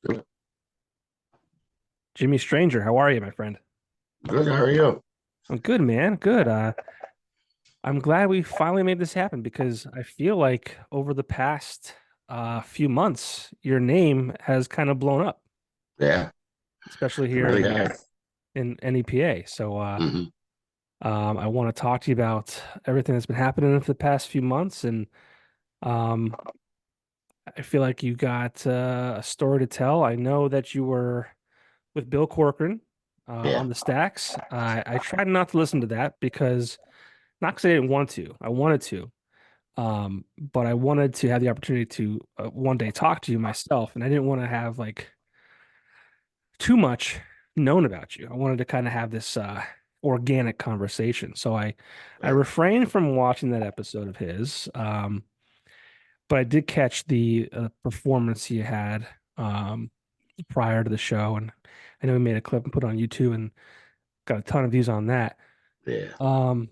Good. Jimmy Stranger, how are you, my friend? Good. How are you? I'm good, man. Good. I'm glad we finally made this happen because I feel like over the past few months, your name has kind of blown up, Yeah, especially it here really has. in NEPA. So Hmm. I want to talk to you about everything that's been happening for the past few months, and um, I feel like you got a story to tell. I know that you were with Bill Corcoran Yeah. on the stacks. I tried not to listen to that because. Not because I didn't want to. I wanted to. But I wanted to have the opportunity to one day talk to you myself, and I didn't want to have like too much known about you. I wanted to kind of have this organic conversation. So I Right. refrained from watching that episode of his. But I did catch the performance he had prior to the show, and I know he made a clip and put it on YouTube and got a ton of views on that. Yeah. Um,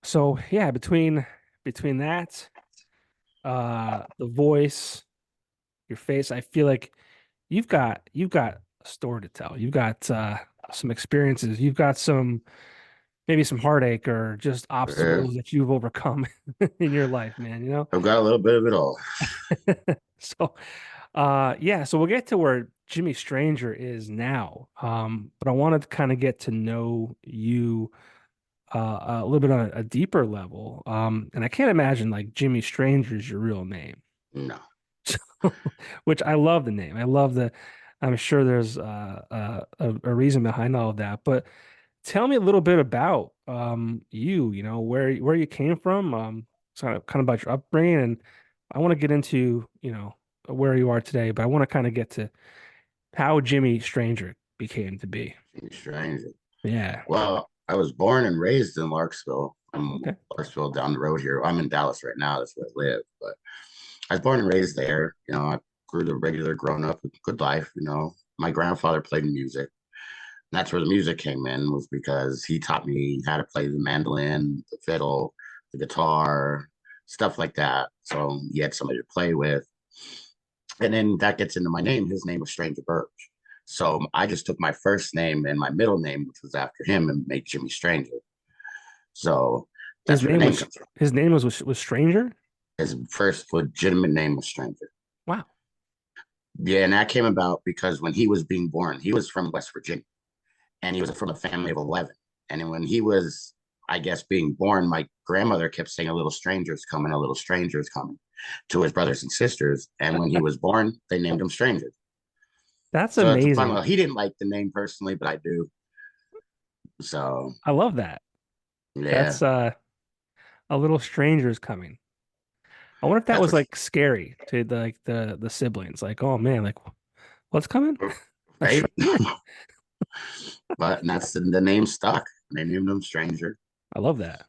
so yeah, between that. The voice, your face. I feel like you've got a story to tell. You've got some experiences. You've got some maybe some heartache or just Yeah. obstacles that you've overcome in your life, man, you know? I've got a little bit of it all. So yeah, so we'll get to where Jimmy Stranger is now. But I wanted to kind of get to know you a little bit on a deeper level. And I can't imagine like Jimmy Stranger is your real name. No. Which I love the name. I'm sure there's a reason behind all of that. But tell me a little bit about you, where you came from, kind of about your upbringing. And I want to get into, where you are today, but I want to kind of get to how Jimmy Stranger became to be. Seems strange. Yeah. Well, I was born and raised in Larksville. I'm Okay. Larksville down the road here. I'm in Dallas right now. That's where I live. But I was born and raised there. I grew the regular grown up, good life. My grandfather played music. That's where the music came in, was because he taught me how to play the mandolin, the fiddle, the guitar, stuff like that. So he had somebody to play with. And then that gets into my name. His name was Stranger Birch. So I just took my first name and my middle name, which was after him, and made Jimmy Stranger. So His that's where the name name was comes from. his name was Stranger. His first legitimate name was Stranger. Wow. Yeah, and that came about because when he was being born, he was from West Virginia, and he was from a family of 11. And then when he was, I guess, being born, my grandmother kept saying, "A little stranger's coming, a little stranger's coming," to his brothers and sisters. And when he was born, they named him Stranger. That's So it's a fun. amazing. Well, he didn't like the name personally, but I do. So I love that. yeah, That's a little stranger's coming. I wonder if that that's was what. like scary to the siblings. Like, oh man, like what's coming? A Right. stranger? But that's the name stuck. They named him Stranger. I love that.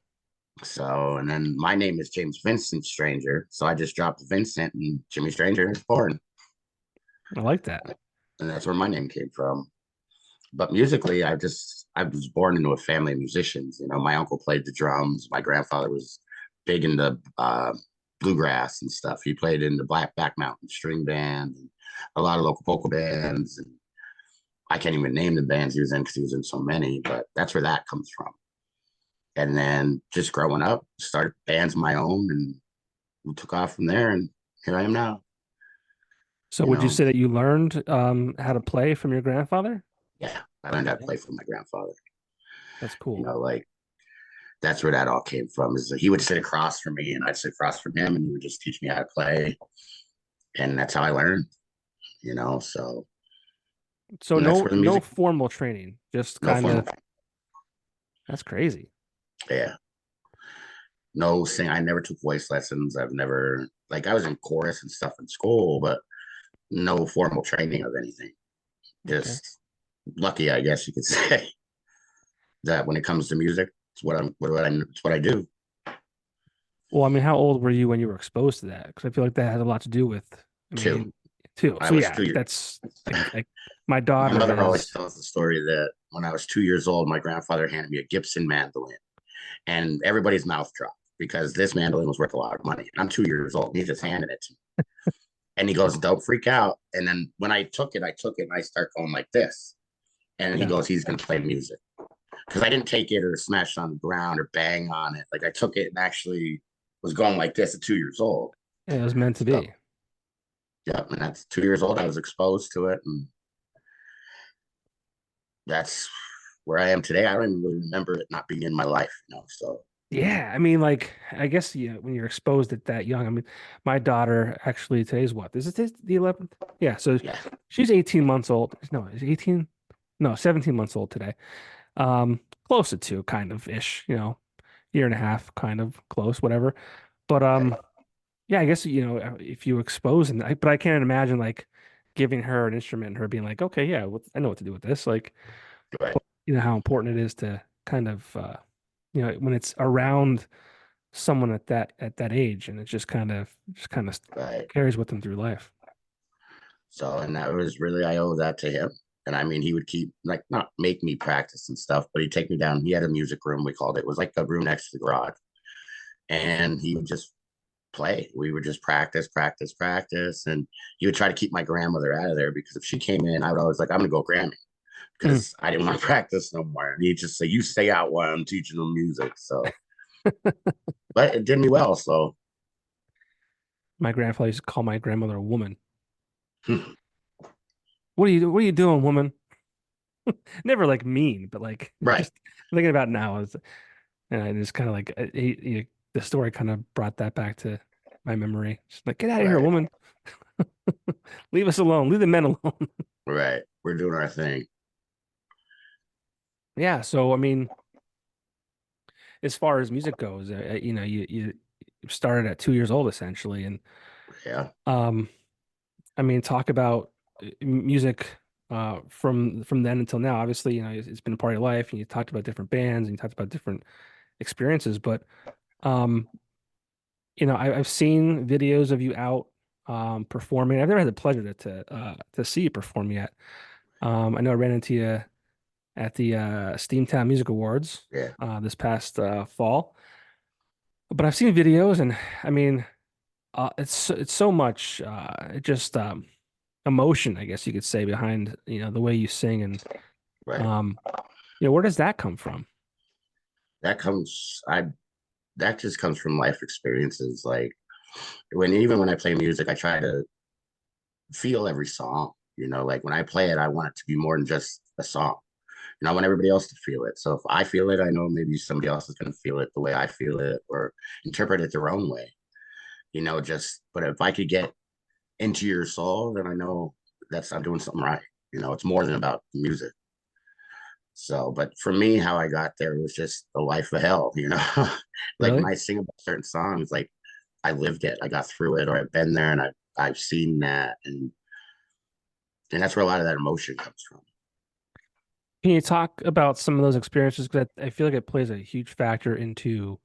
So, and then my name is James Vincent Stranger. So I just dropped Vincent, and Jimmy Stranger is born. I like that. And that's where my name came from. But musically, I was born into a family of musicians. My uncle played the drums. My grandfather was big into bluegrass and stuff. He played in the Black Back Mountain String Band and a lot of local vocal bands. And I can't even name the bands he was in because he was in so many, but that's where that comes from. And then just growing up, started bands of my own, and we took off from there. And here I am now. So You would you know, say that you learned how to play from your grandfather? yeah, I learned how to Yeah. play from my grandfather. That's cool. Like that's where that all came from. Is that he would sit across from me, and I'd sit across from him, and he would just teach me how to play, and that's how I learned. So So and that's no where the no music, formal training, just no kind formal, of that's crazy. yeah, no sing. I never took voice lessons. I've never like I was in chorus and stuff in school, but no formal training of anything. Okay. Just lucky, I guess you could say, that when it comes to music, it's what I do. Well, I mean, how old were you when you were exposed to that? Because I feel like that has a lot to do with, I Too. mean, too. I So was yeah, 2 years. that's like my My daughter mother always is. tells the story that when I was 2 years old, my grandfather handed me a Gibson mandolin, and everybody's mouth dropped because this mandolin was worth a lot of money. I'm 2 years old. He just handed it to me. And he goes, don't freak out. And then when I took it and I start going like this. And he Yeah. goes, he's going to play music. Because I didn't take it or smash on the ground or bang on it. Like I took it and actually was going like this at 2 years old. It was meant to So, be. yeah, and that's 2 years old. I was exposed to it. And that's where I am today. I don't even really remember it not being in my life, you know. So, Yeah, I mean, like, I guess when you're exposed at that young, I mean, my daughter actually today's what? Is it the 11th? Yeah, so yeah, she's 18 months old. No, is 18? No, 17 months old today. Close to two, kind of ish, year and a half, kind of close, whatever. But right, yeah, I guess if you expose and but I can't imagine like giving her an instrument and her being like, okay, yeah, I know what to do with this. Like, right, how important it is to kind of when it's around someone at that age, and it just kind of right. carries with them through life. So, and that was really, I owe that to him. And I mean, he would keep, like, not make me practice and stuff, but he'd take me down. He had a music room, we called it. It was like a room next to the garage. And he would just play. We would just practice, practice, practice. And he would try to keep my grandmother out of there because if she came in, I would always like, I'm going to go Grammy Mm. because I didn't want to practice no more. And he'd just say, you stay out while I'm teaching them music. So, but it did me well. So, My grandfather used to call my grandmother a woman. What are you doing, woman? Never like mean, but like right, just thinking about it now is, and I just kind of like the story kind of brought that back to my memory. Just like, get out of here, right, woman. Leave us alone. Leave the men alone. right. We're doing our thing. Yeah. So, I mean, as far as music goes, you started at 2 years old essentially, and Yeah, um, I mean, talk about music from then until now. Obviously, it's been a part of your life, and you talked about different bands and you talked about different experiences, but um, I've seen videos of you out performing. I've never had the pleasure to see you perform yet. I know I ran into you at the Steamtown Music Awards yeah. this past fall, but I've seen videos, and I mean, it's so much just emotion, I guess you could say, behind the way you sing, and Right. um, where does that come from? That comes, I, that just comes from life experiences. Like even when I play music, I try to feel every song. You know, like when I play it, I want it to be more than just a song. You know, I want everybody else to feel it. So if I feel it, I know maybe somebody else is going to feel it the way I feel it or interpret it their own way. You know, just, but if I could get into your soul, then I know that's, I'm doing something right. You know, it's more than about music. So, but for me, how I got there was just a life of hell, you know. Like when Really? I sing about certain songs, like I lived it, I got through it, or I've been there and I've seen that, and that's where a lot of that emotion comes from. Can you talk about some of those experiences? Because I feel like it plays a huge factor into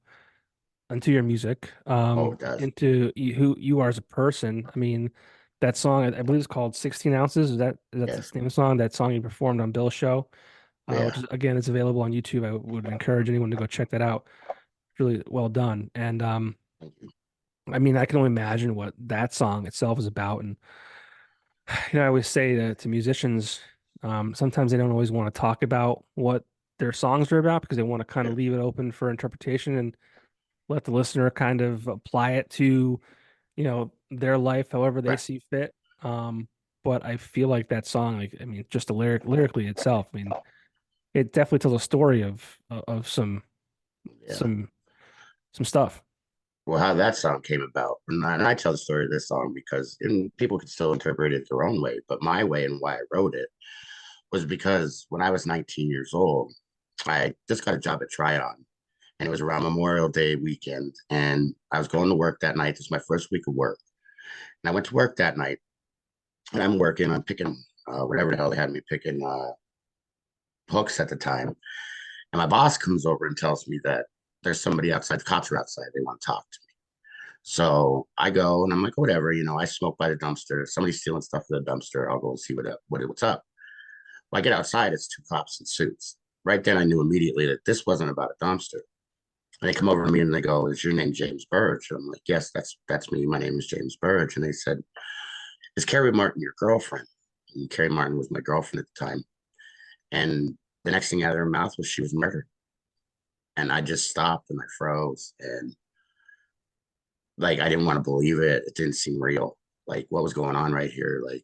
your music, Oh, it does. into who you are as a person. I mean, that song, I believe it's called 16 Ounces. Is that the Yes. name of the song? That song you performed on Bill's show, which Yeah. is again, it's available on YouTube. I would encourage anyone to go check that out. Really well done. And Thank you. I mean, I can only imagine what that song itself is about. And I always say to musicians, sometimes they don't always want to talk about what their songs are about because they want to kind Yeah. of leave it open for interpretation and let the listener kind of apply it to, their life however they Right. see fit. But I feel like that song, like, I mean, just the lyrically itself, I mean, it definitely tells a story of Yeah. some some stuff. Well, how that song came about, and I tell the story of this song because and people can still interpret it their own way, but my way and why I wrote it was because when I was 19 years old, I just got a job at Tryon, and it was around Memorial Day weekend. And I was going to work that night. This was my first week of work. And I went to work that night, and I'm working, I'm picking whatever the hell they had me picking hooks at the time. And my boss comes over and tells me that there's somebody outside, the cops are outside, they want to talk to me. So I go and I'm like, whatever, you know, I smoke by the dumpster. If somebody's stealing stuff from the dumpster, I'll go and see what's up. When I get outside, it's two cops in suits. Right then I knew immediately that this wasn't about a dumpster. And they come over to me and they go, "Is your name James Burge?" And I'm like, "Yes, that's me. My name is James Burge." And they said, is Carrie Martin your girlfriend? And Carrie Martin was my girlfriend at the time. And the next thing out of her mouth was she was murdered. And I just stopped and I froze. And like, I didn't want to believe it. It didn't seem real. Like, what was going on right here? Like,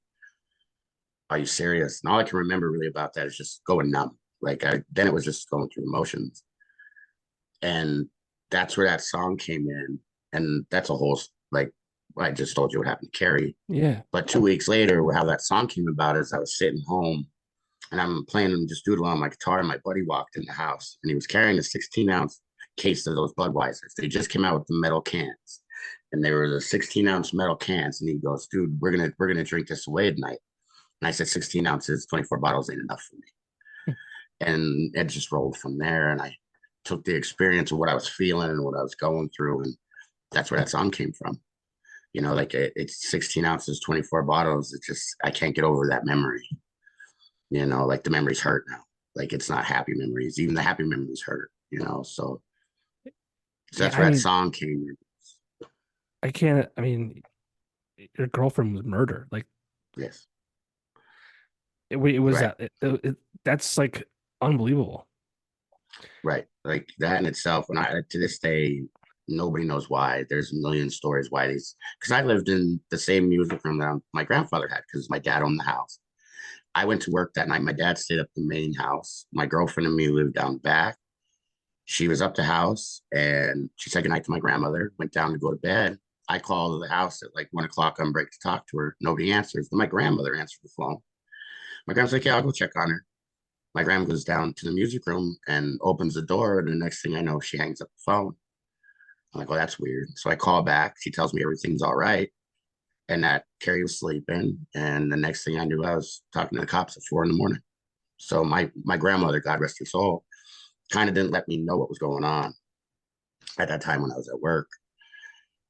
are you serious? And all I can remember really about that is just going numb. Then it was just going through emotions. And that's where that song came in. And that's a whole, like, I just told you what happened to Carrie. Yeah. But 2 weeks later, how that song came about is I was sitting home and I'm playing and just doodling on my guitar. And my buddy walked in the house and he was carrying a 16-ounce case of those Budweisers. They just came out with the metal cans, and they were the 16-ounce metal cans. And he goes, "Dude, we're gonna drink this away tonight." And I said, 16 ounces, 24 bottles ain't enough for me. And it just rolled from there. And I took the experience of what I was feeling and what I was going through, and that's where that song came from. Like it's 16 ounces, 24 bottles. It's just I can't get over that memory. Like the memories hurt now. Like it's not happy memories. Even the happy memories hurt. So Yeah, that's I where that mean, song came in. I can't, I mean, your girlfriend was murdered. Like Yes, it was right, that that's like unbelievable. right. Like that in itself. And I to this day, nobody knows why. There's a million stories why these. Because I lived in the same music room that my grandfather had because my dad owned the house. I went to work that night. My dad stayed up the main house. My girlfriend and me lived down back. She was up the house and she said goodnight to my grandmother, went down to go to bed. I called the house at like 1 o'clock on break to talk to her. Nobody answers. Then my grandmother answered the phone. My grandma's like, "Yeah, I'll go check on her." My grandma goes down to the music room and opens the door. And the next thing I know, she hangs up the phone. I'm like, "Well, that's weird." So I call back. She tells me everything's all right and that Carrie was sleeping. And the next thing I knew, I was talking to the cops at 4 in the morning. So my grandmother, God rest her soul, kind of didn't let me know what was going on at that time when I was at work.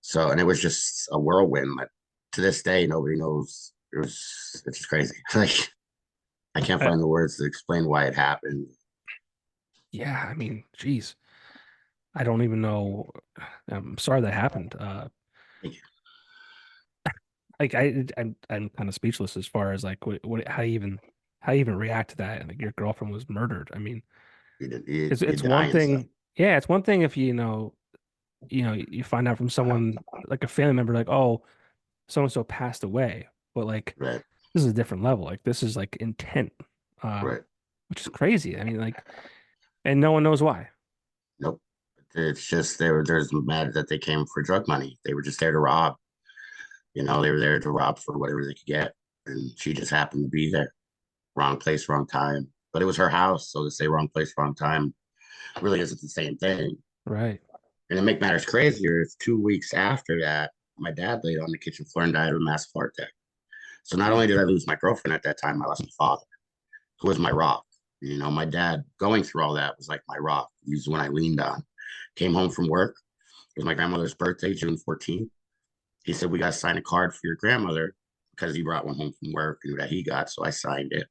So, and it was just a whirlwind. Like, to this day, nobody knows. It's just crazy. Like, I can't I, find the words to explain why it happened. yeah, I mean, geez, I don't even know. I'm sorry that happened. Like I'm kind of speechless as far as like how you even react to that. Like your girlfriend was murdered. I mean, You it's die one and stuff. thing. Yeah, it's one thing if you find out from someone like a family member, like, oh, so and so passed away, but like Right, this is a different level. Like this is like intent, right. which is crazy. I mean, like, and no one knows why. Nope. It's just they're mad that they came for drug money. They were just there to rob. They were there to rob for whatever they could get. And she just happened to be there. Wrong place, wrong time. But it was her house. So to say wrong place, wrong time really isn't the same thing. Right. And to make matters crazier, it's 2 weeks after that, my dad laid on the kitchen floor and died of a massive heart attack. So not only did I lose my girlfriend at that time, I lost my father, who was my rock. My dad going through all that was like my rock. He was when I leaned on. Came home from work. It was my grandmother's birthday, June 14th. He said, "We got to sign a card for your grandmother," because he brought one home from work and that he got. So I signed it.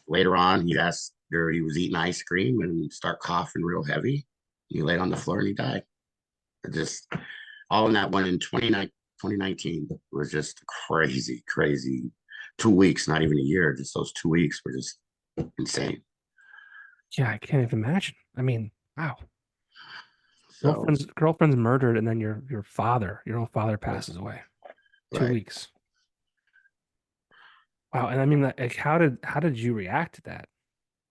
Later on, he asked her, he was eating ice cream and start coughing real heavy. He laid on the floor and he died. It just all in that one in 2019 was just crazy, crazy 2 weeks, not even a year. Just those 2 weeks were just insane. Yeah, I can't even imagine. I mean, wow. So, Girlfriend's murdered, and then your own father right, passes away. Two right. weeks. Wow. And I mean, like, how did you react to that?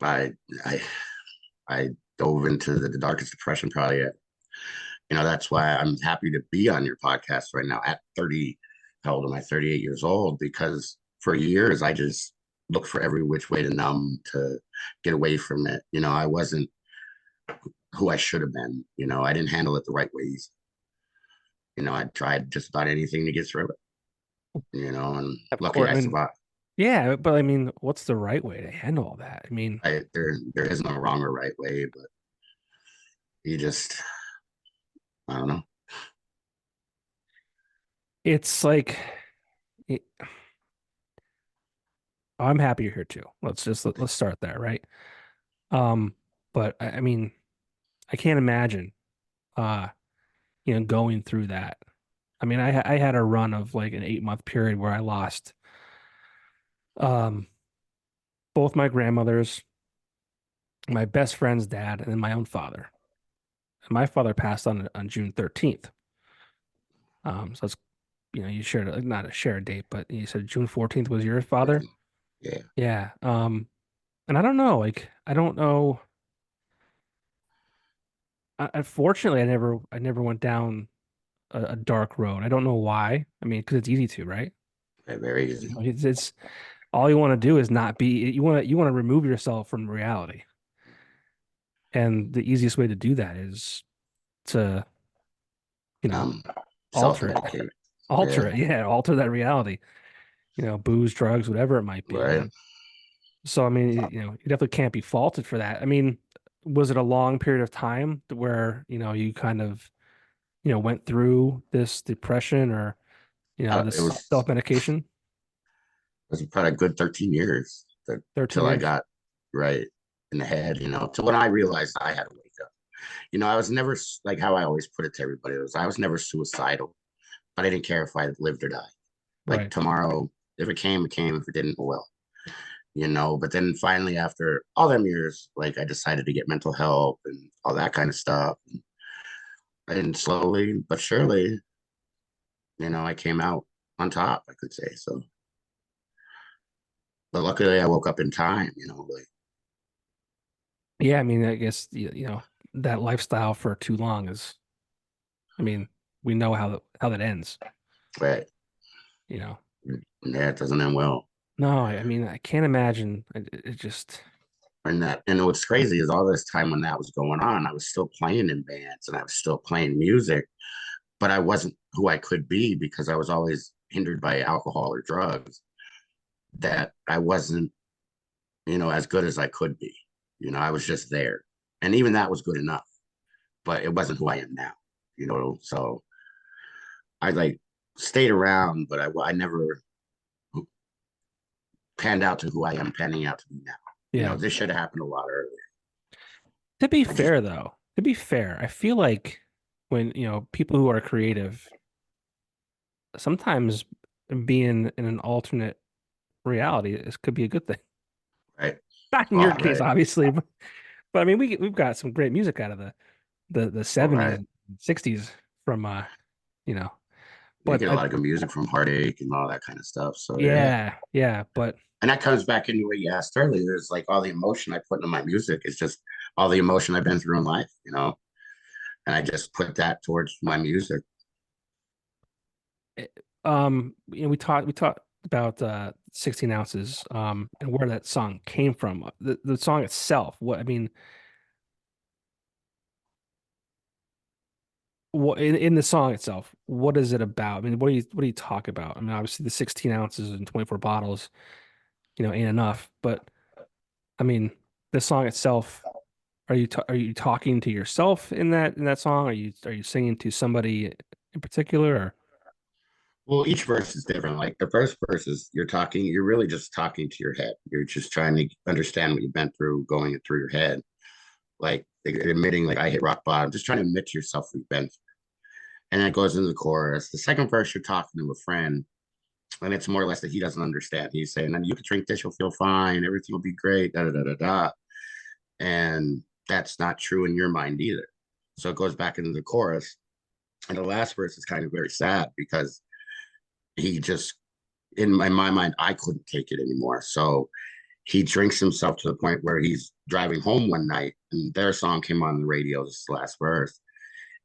I, I, I dove into the darkest depression probably yet. That's why I'm happy to be on your podcast right now at 30. How old am I? 38 years old. Because for years, I just looked for every which way to numb, to get away from it. I wasn't who I should have been. I didn't handle it the right ways. I tried just about anything to get through and Of lucky course, I I mean, survived. yeah, but I mean, what's the right way to handle all that? I mean, There is no wrong or right way, but you just, I don't know. it's like it, I'm happy you're here too. Let's start there, right? But I mean, I can't imagine, uh, going through that. I mean, I had a run of like an 8 month period where I lost um both my grandmothers, my best friend's dad, and then my own father. And my father passed on June 13th. So it's you shared not a shared date, but you said June 14th was your father. 14. Yeah. Yeah. And I don't know, like I don't know. Unfortunately, I never went down a dark road. I don't know why. I mean, because it's easy to, right? Very, very easy. It's all you want to do is not be. You want to remove yourself from reality, and the easiest way to do that is to you know Um, alter it, self-medicate. alter Yeah. it. Yeah, alter that reality. Booze, drugs, whatever it might be, Right. man. So I mean, you definitely can't be faulted for that. I mean, was it a long period of time where you kind of went through this depression or It this was self-medication? probably a good 13 years till 13 I years. got right in the head, till when I realized I had to wake up. I was never like how I always put it to everybody. I was never suicidal, but I didn't care if I lived or died. Like Right. tomorrow, if it came, it came. If it didn't, oh well. But then finally, after all them years, like I decided to get mental help and all that kind of stuff. And slowly but surely, I came out on top, I could say. So, but luckily I woke up in time, like, Yeah, I mean, I guess that lifestyle for too long is, I mean, we know how that ends, right. you know. Yeah, it doesn't end well. No, I mean, I can't imagine. It just, And what's crazy is all this time when that was going on, I was still playing in bands and I was still playing music, but I wasn't who I could be because I was always hindered by alcohol or drugs, that I wasn't, as good as I could be. I was just there. And even that was good enough, but it wasn't who I am now, So I like stayed around, but I never panned out to who I am panning out to be now. yeah. This should have happened a lot earlier. To be I just, fair, though, to be fair, I feel like when, people who are creative, sometimes being in an alternate reality, this could be a good thing. right. Not in your Oh, case, right. obviously, but I mean, we've got some great music out of the All 70s right. and 60s from you know, You but get a lot of good music from Heartache and all that kind of stuff. So yeah. yeah, but And that comes back into what you asked earlier. There's like all the emotion I put into my music is just all the emotion I've been through in life, and I just put that towards my music. we talked about 16 ounces and where that song came from. The song itself, what I mean, what in the song itself, what is it about? I mean, what do you talk about? I mean, obviously the 16 ounces and 24 bottles, ain't enough, but I mean, the song itself, are you talking to yourself in that song? Are you singing to somebody in particular or Well, each verse is different. Like the first verse is you're really just talking to your head. You're just trying to understand what you've been through, going it through your head. Like admitting, like I hit rock bottom, just trying to admit to yourself what you've been through. And then it goes into the chorus. The second verse, you're talking to a friend, and it's more or less that he doesn't understand. He's saying, "You can drink this, you'll feel fine, everything will be great." Da da da da da. And that's not true in your mind either. So it goes back into the chorus. And the last verse is kind of very sad because he just, in my mind, I couldn't take it anymore. So he drinks himself to the point where he's driving home one night and their song came on the radio, this last verse.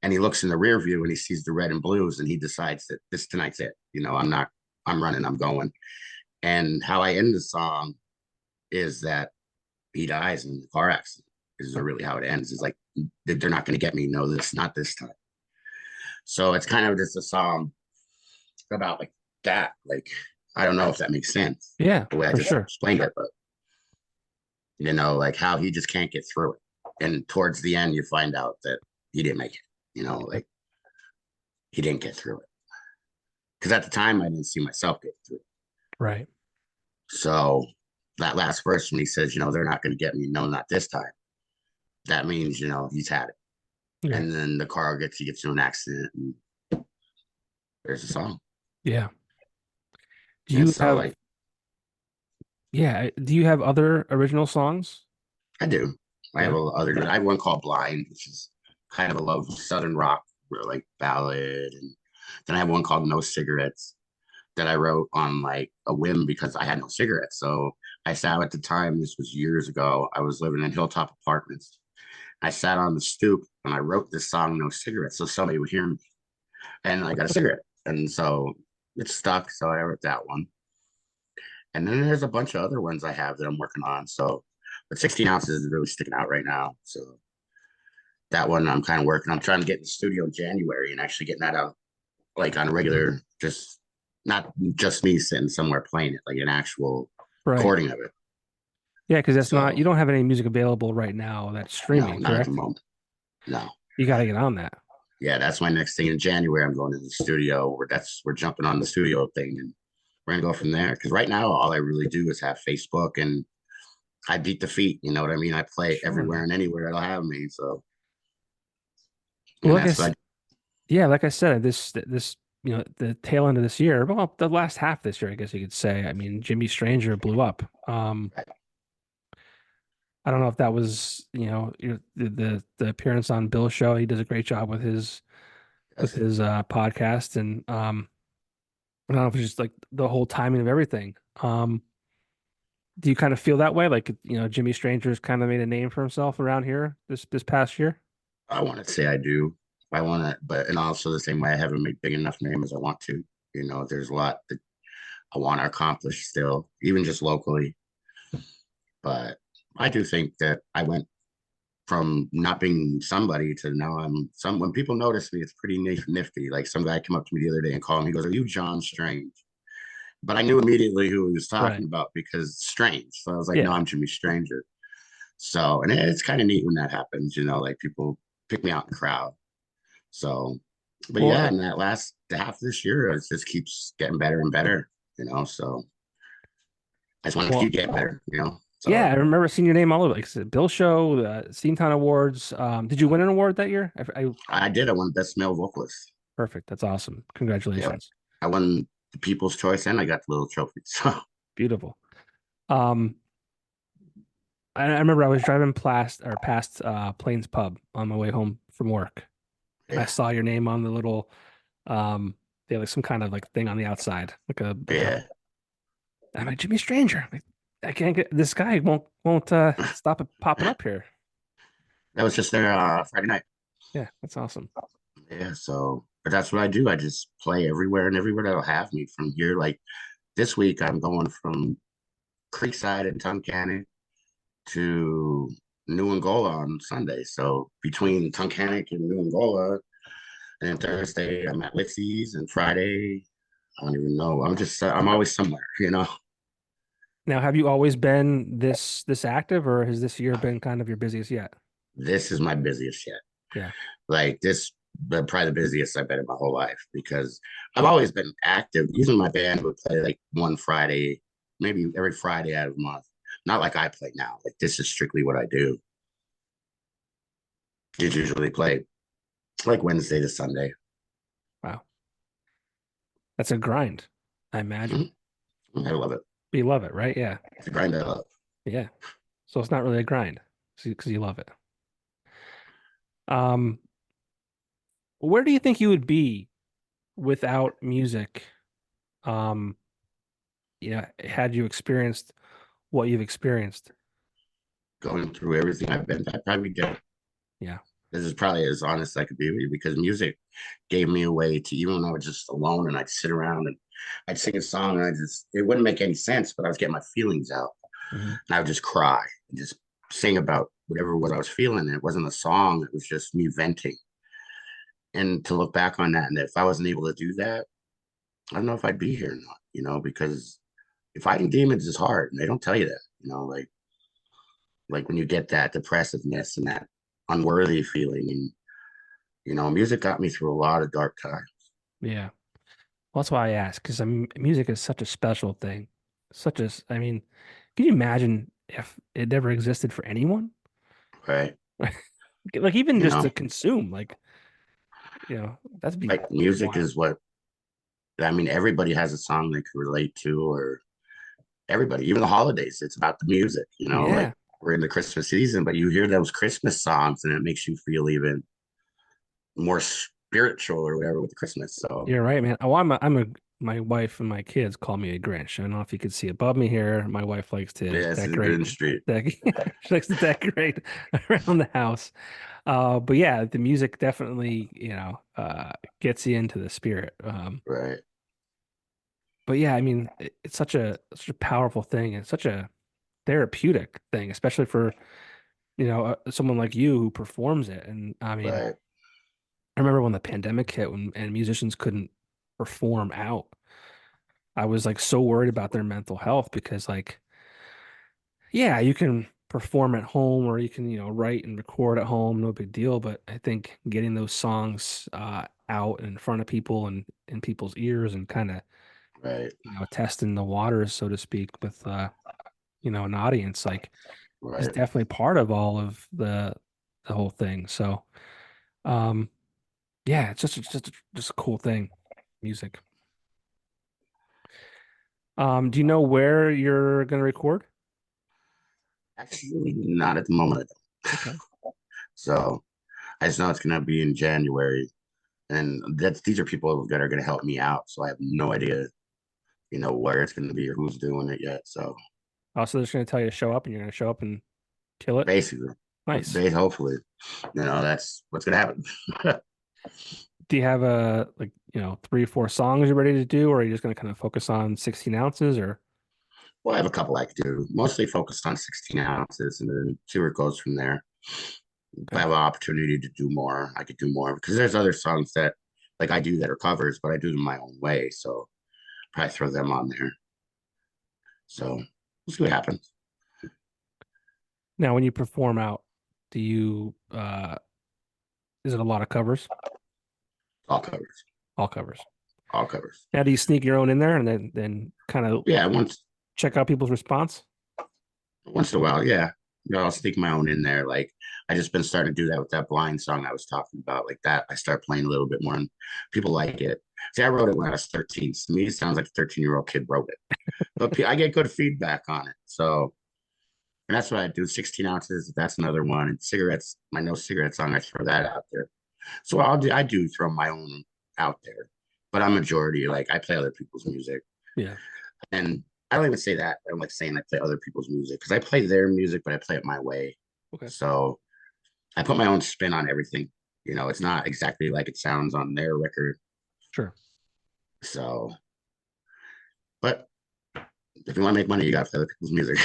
And he looks in the rear view and he sees the red and blues and he decides that this tonight's it. I'm running, I'm going. And how I end the song is that he dies in the car accident. This is really how it ends. It's like they're not going to get me. No, this not this time. So it's kind of just a song about like that. Like I don't know if that makes sense yeah, the way I for just sure. explained it, but like how he just can't get through it. And towards the end, you find out that he didn't make it. Like he didn't get through it because at the time I didn't see myself get through it. Right. So that last verse when he says, they're not going to get me. No, not this time. That means he's had it. Yeah. And then he gets into an accident and there's a song. Yeah. Do And you so have like yeah, do you have other original songs? I do. Yeah. I have one called Blind, which is kind of a love Southern rock or like ballad. And then I have one called No Cigarettes that I wrote on like a whim because I had no cigarettes. So I sat at the time, this was years ago, I was living in Hilltop Apartments. I sat on the stoop and I wrote this song, No Cigarettes, so somebody would hear me. And I got a cigarette. And so it stuck. So I wrote that one. And then there's a bunch of other ones I have that I'm working on. So, but 16 ounces is really sticking out right now. So that one I'm kind of working. I'm trying to get in the studio in January and actually getting that out like on a regular, just not just me sitting somewhere playing it, like an actual Right. recording of it. Yeah, because that's not, So you don't have any music available right now that's no, streaming, not at the correct? moment. No. You got to get on that. Yeah, that's my next thing in January. I'm going to the studio where we're jumping on the studio thing and we're gonna go from there. Because right now all I really do is have Facebook and I beat the feet. You know what I mean? I play Sure, everywhere man. and anywhere it'll have me. So Well, and that's what yeah, like I said, this the tail end of this year, well, the last half this year, I guess you could say. I mean, Jimmy Stranger blew up. I don't know if that was, the appearance on Bill's show. He does a great job with that's his podcast, and I don't know if it's just like the whole timing of everything. Do you kind of feel that way? Like, Jimmy Stranger's kind of made a name for himself around here this past year? I want to say I do. I want to, but and also the same way I haven't made big enough name as I want to. You know, there's a lot that I want to accomplish still, even just locally. But I do think that I went from not being somebody to now I'm some. When people notice me, it's pretty nifty. Like some guy came up to me the other day and called me. He goes, "Are you John Strange?" But I knew immediately who he was Right. talking about because strange. So I was like, "No, Yeah. I'm Jimmy Stranger." So and it's kind of neat when that happens. You know, like people pick me out in the crowd. So, but Well, yeah, in that last half of this year, it just keeps getting better and better. You know, so I just want to well, keep getting better. You know, yeah, so I remember seeing your name all over, like I said, Bill Show, the Steamtown Awards. Did you win an award that year? I did. I won Best Male Vocalist. Perfect. That's awesome. Yeah, Congratulations. I won the People's Choice, and I got the little trophy. So Beautiful. Um, I remember I was driving past Plains Pub on my way home from work, and I yeah, saw your name on the little they have like some kind of like thing on the outside, like a yeah, I'm like Jimmy Stranger. Like, I can't get this guy won't stop it popping up here. that was just there Friday night. Yeah, that's awesome. Yeah, so but that's what I do. I just play everywhere and everywhere that'll have me from here. Like this week, I'm going from Creekside and Tunkhannock to New Angola on Sunday. So between Tunkhannock and New Angola, and then Thursday I'm at Litsy's, and Friday I don't even know. I'm always somewhere. You know, Now, have you always been this active, or has this year been kind of your busiest yet? this is my busiest yet. Yeah. Like this, but probably the busiest I've been in my whole life because I've always been active. Even my band would play like one Friday, maybe every Friday out of the month. Not like I play now. Like this is strictly what I do. Did usually play like Wednesday to Sunday. Wow. That's a grind, I imagine. Mhm. I love it. But you love it, right? Yeah. It's a grind I love. Yeah. So it's not really a grind because you love it. Um, where do you think you would be without music? Um, had you experienced what you've experienced? Going through everything I've been, I probably did. Yeah. This is probably as honest as I could be with you because music gave me a way to, even when I was just alone and I'd sit around and I'd sing a song and it wouldn't make any sense, but I was getting my feelings out Hmm. and I would just cry and just sing about whatever what I was feeling. And it wasn't a song, it was just me venting. And to look back on that, and if I wasn't able to do that, I don't know if I'd be here or not, because fighting demons is hard and they don't tell you that, like when you get that depressiveness and that unworthy feeling. And, music got me through a lot of dark times. Yeah. Well, that's why I ask, because music is such a special thing. I mean, can you imagine if it never existed for anyone? Right. Like even You just know, to consume, that'd be like music wild. is what I mean, everybody has a song they can relate to, or everybody, even the holidays, it's about the music, like Yeah, we're in the Christmas season, but you hear those Christmas songs and it makes you feel even more spiritual or whatever with Christmas. So, you're right, man. Oh, my wife and my kids call me a Grinch. I don't know if you could see above me here. My wife likes to yeah, it's the decorate, Green Street. she likes to decorate around the house. But yeah, the music definitely, gets you into the spirit. Right, But yeah, I mean, it's such a powerful thing and such a therapeutic thing, especially for, someone like you who performs it. And I mean, right, I remember when the pandemic hit and musicians couldn't perform out. I was like so worried about their mental health because like, yeah, you can perform at home or you can, write and record at home, no big deal. But I think getting those songs out in front of people and in people's ears and kind of, right, testing the waters, so to speak, with an audience, like is right. definitely part of all of the whole thing. So, um, yeah, it's just a cool thing, music. Do you know where you're gonna record? Actually, not at the moment. Okay. So I just know it's gonna be in January, and these are people that are gonna help me out. So I have no idea, where it's gonna be or who's doing it yet. So Also, they're just gonna tell you to show up, and you're gonna show up and kill it. basically, Nice. hopefully, that's what's gonna happen. Do you have a like, 3 or 4 songs you're ready to do, or are you just gonna kind of focus on 16 ounces or Well, I have a couple I could do, mostly focused on 16 ounces, and then see where it goes from there. If I okay. have an opportunity to do more, I could do more because there's other songs that like I do that are covers, but I do them my own way. So probably throw them on there. So we'll see what happens. Now when you perform out, do you is it a lot of covers? All covers, All covers. all covers. Now do you sneak your own in there and then kind of Yeah, check out people's response? once in a while, yeah. I'll sneak my own in there. Like I just been starting to do that with that blind song I was talking about. Like that, I start playing a little bit more, and people like it. See, I wrote it when I was 13. To me, it sounds like a 13-year-old kid wrote it, but I get good feedback on it. So, and that's what I do. 16 ounces. That's another one. And cigarettes. My no cigarette song. I throw that out there. So I do throw my own out there, but I'm majority like I play other people's music. Yeah. And I don't even say that. I don't like saying I play other people's music because I play their music, but I play it my way. Okay. So I put my own spin on everything. It's not exactly like it sounds on their record. Sure. So, but if you want to make money, you got to play other people's music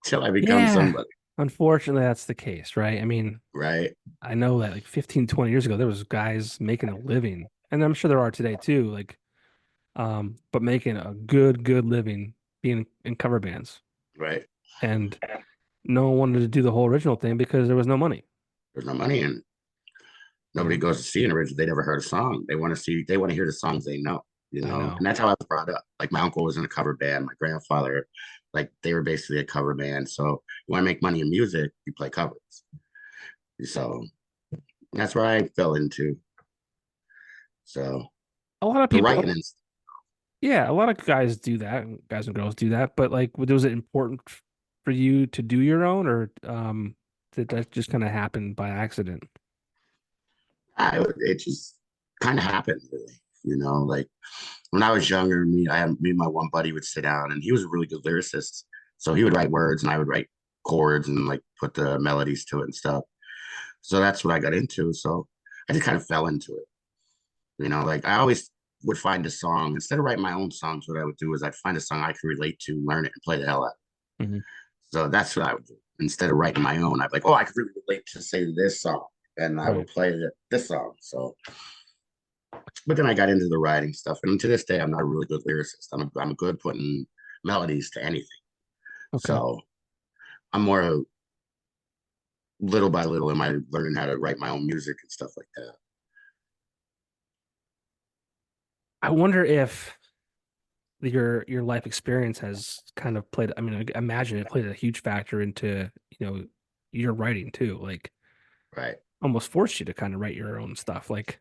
till I become Yeah. somebody, Unfortunately, that's the case, right? I mean, right? I know that like 15, 20 years ago, there was guys making a living, and I'm sure there are today too, like, but making a good living being in cover bands. Right. And no one wanted to do the whole original thing because there was no money, There's no money and you nobody know? goes to see an original. They never heard a song. They want to hear the songs they know, I know. and that's how I was brought up. Like my uncle was in a cover band, my grandfather, like they were basically a cover band. So you want to make money in music, you play covers. So that's where I fell into. So A lot of the people, writing and yeah, a lot of guys do that, and guys and girls do that, but like, was it important for you to do your own, or did that just kind of happen by accident? it just kind of happened really. Like when I was younger, me and my one buddy would sit down, and he was a really good lyricist. So he would write words, and I would write chords and like put the melodies to it and stuff. So that's what I got into. So I just kind of fell into it. Like I always would find a song instead of writing my own songs. What I would do is I'd find a song I could relate to, learn it, and play the hell out. Hmm. So that's what I would do instead of writing my own. I'd be like, oh, I could really relate to say this song, and I would Right. play this song. So, but then I got into the writing stuff, and to this day, I'm not a really good lyricist. I'm good putting melodies to anything. Okay. So I'm more little by little am I learning how to write my own music and stuff like that. I wonder if your life experience has kind of played, I mean, I imagine it played a huge factor into, your writing too, like Right. almost forced you to kind of write your own stuff. Like,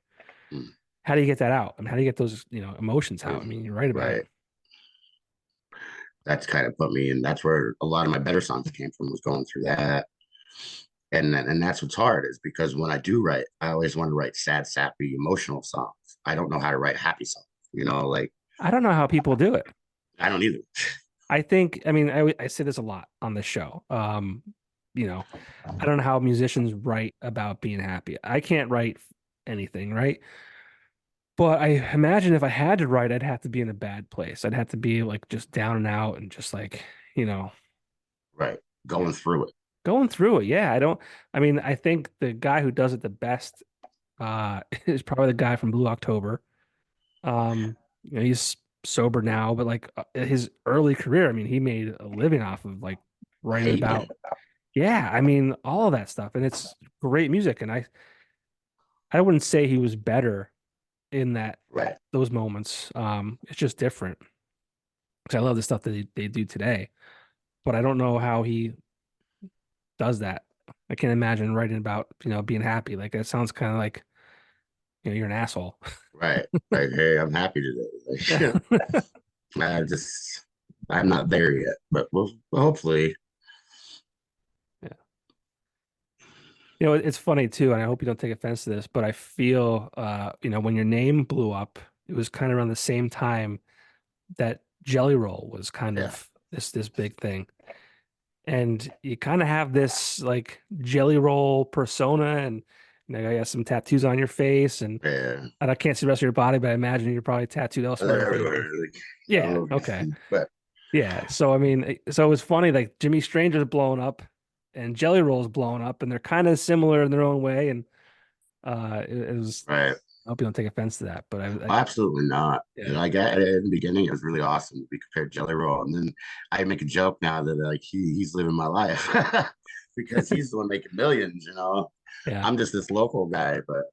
Mm. how do you get that out? I mean, how do you get those, emotions out? I Um, mean, you're right about it. right. That's kind of put me in. That's where a lot of my better songs came from, was going through that. And that's what's hard, is because when I do write, I always want to write sad, sappy, emotional songs. I don't know how to write happy songs. Like I don't know how people do it. I don't either. I think, I mean, I say this a lot on this show. You know, I don't know how musicians write about being happy. I can't write anything, right? But I imagine if I had to write, I'd have to be in a bad place. I'd have to be like just down and out and just like, you know, Right. Going through it. going through it. Yeah, I mean, I think the guy who does it the best is probably the guy from Blue October. He's sober now, but like his early career, I mean, he made a living off of like writing Hating about, it. yeah, I mean, all of that stuff. And it's great music. And I wouldn't say he was better in Right. those moments. It's just different because I love the stuff that they do today, but I don't know how he does that. I can't imagine writing about, being happy. Like that sounds kind of like, you're an asshole. Right. Like, hey, I'm happy today. Yeah. Like, I just, I'm not there yet, but we'll hopefully. It's funny too, and I hope you don't take offense to this, but I feel, when your name blew up, it was kind of around the same time that Jelly Roll was kind Yeah. of this big thing. And you kind of have this like Jelly Roll persona, and I got some tattoos on your face, Yeah. and I can't see the rest of your body, but I imagine you're probably tattooed elsewhere if you Everywhere. if Like, yeah, oh, okay. but Yeah. So I mean, so it was funny, like Jimmy Stranger's blowing up and Jelly Roll's blowing up, and they're kind of similar in their own way. And it was, right. I hope you don't take offense to that, but Absolutely not. yeah. Like in the beginning, it was really awesome to be compared to Jelly Roll, and then I make a joke now that like he's living my life because he's the one making millions. Yeah. I'm just this local guy, but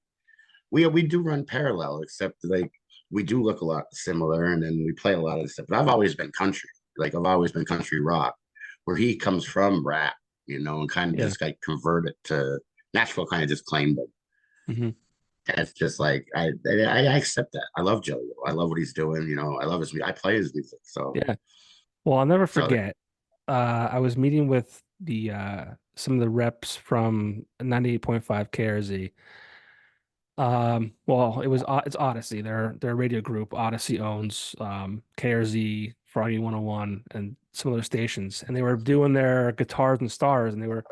we do run parallel, except like we do look a lot similar, and then we play a lot of stuff. But I've always been country, like I've always been country rock, where he comes from rap, and kind of Yeah. just like converted to Nashville, kind of just claimed it. Hmm. And it's just like I accept that. I love Joey. I love what he's doing. I love his. I play his music. So Yeah. Well, I'll never so forget. I was meeting with the some of the reps from 98.5 KRZ. Well, it's Odyssey. Their radio group. Odyssey owns KRZ, Froggy 101, and some other stations. And they were doing their guitars and stars, and they were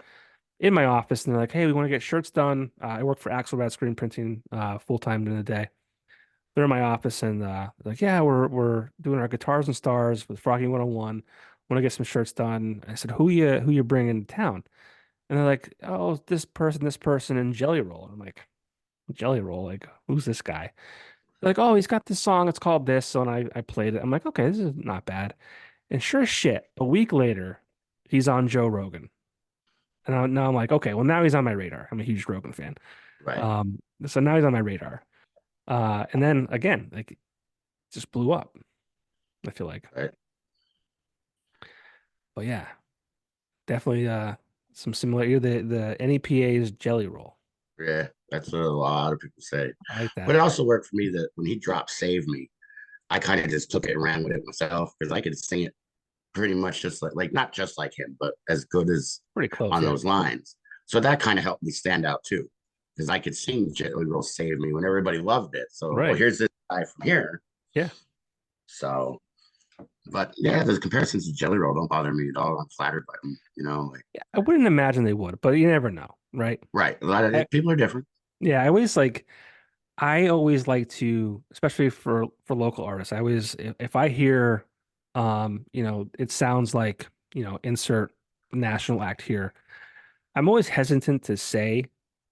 in my office, and they're like, "Hey, we want to get shirts done." I work for Axelrad Screen Printing full time during the day. They're in my office, and they're like, "Yeah, we're doing our guitars and stars with Froggy 101. Want to get some shirts done." I said, "Who you bringing to town?" And they're like, "Oh, this person, and Jelly Roll." And I'm like, "Jelly Roll? Like, who's this guy?" They're like, "Oh, he's got this song. It's called this." So and I played it. I'm like, "Okay, this is not bad." And sure as shit, a week later, he's on Joe Rogan. And now I'm like, okay, well, now he's on my radar. I'm a huge Rogan fan. right, Um, so now he's on my radar. And then again, like, just blew up, I feel like. right, But yeah, definitely some similar. The NEPA's Jelly Roll. yeah. That's what a lot of people say. I like But it that. also worked for me that when he dropped "Save Me," I kind of just took it and ran with it myself because I could sing it pretty much just like not just like him, but as good as Pretty close, on yeah. those lines. So that kind of helped me stand out too, because I could sing "Jelly Roll Save Me" when everybody loved it. So Right. here's this guy from here. Yeah. So but yeah, the comparisons to Jelly Roll don't bother me at all. I'm flattered by them. Like Yeah. I wouldn't imagine they would, but you never know, right? right. A lot I, of people are different. yeah, I always like to, especially for local artists. I always if I hear it sounds like, insert national act here. I'm always hesitant to say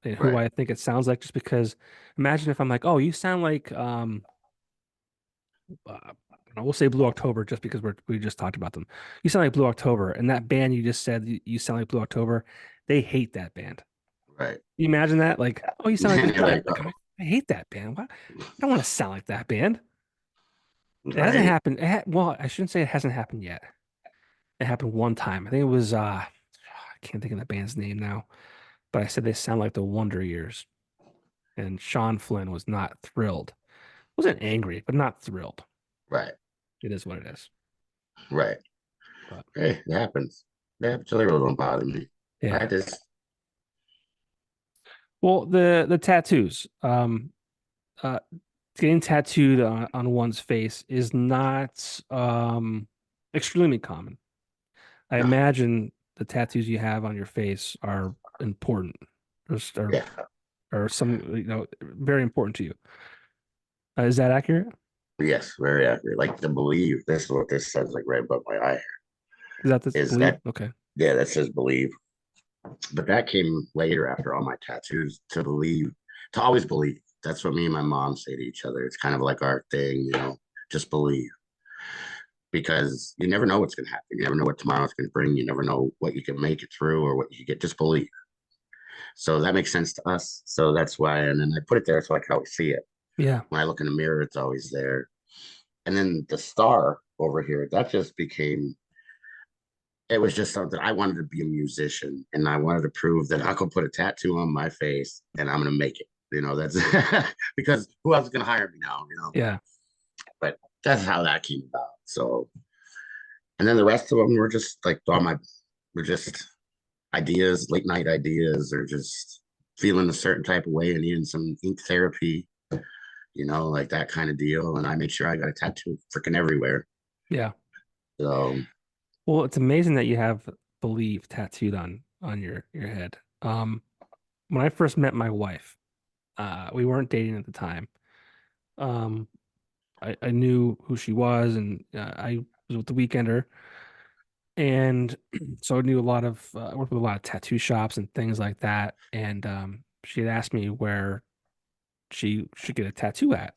who Right, I think it sounds like just because imagine if I'm like, "Oh, you sound like I don't know, we'll say Blue October just because we just talked about them. You sound like Blue October, and that band you just said you sound like Blue October, they hate that band. right. You imagine that? Like, oh, you sound like this And you're band. like, Like, oh, I hate that band. What? I don't want to sound like that band. It hasn't right, happened. Well, I shouldn't say it hasn't happened yet. It happened one time. I think it was I can't think of the band's name now, but I said they sound like the Wonder Years, and Sean Flynn was not thrilled. wasn't angry, but not thrilled. Right. It is what it is. Right. But Hey, it happens. It happens. So they really don't bother me. I yeah. just, Well, the tattoos. Uh, getting tattooed on one's face is not extremely common. I no. imagine the tattoos you have on your face are important or, or, Yeah. or some, very important to you. Is that accurate? Yes, very accurate. Like to believe, this is what this says, like right above my eye, Is that this is believe? that, Okay. yeah, that says believe. But that came later after all my tattoos to believe, to always believe. That's what me and my mom say to each other. It's kind of like our thing, just believe because you never know what's going to happen. You never know what tomorrow's going to bring. You never know what you can make it through or what you get. Just believe. So that makes sense to us. So that's why, and then I put it there so I can always see it. Yeah. When I look in the mirror, it's always there. And then the star over here, that just became, it was just something I wanted to be a musician and I wanted to prove that I could put a tattoo on my face and I'm going to make it. That's because who else is going to hire me now? Yeah. But that's how that came about. So, and then the rest of them were just like were just ideas, late night ideas, or just feeling a certain type of way and needing some ink therapy, like that kind of deal. And I made sure I got a tattoo freaking everywhere. Yeah. So, Well, it's amazing that you have believe tattooed on your head. When I first met my wife, we weren't dating at the time. Um, I knew who she was, and I was with the Weekender, and so I knew a lot of I worked with a lot of tattoo shops and things like that. And she had asked me where she should get a tattoo at,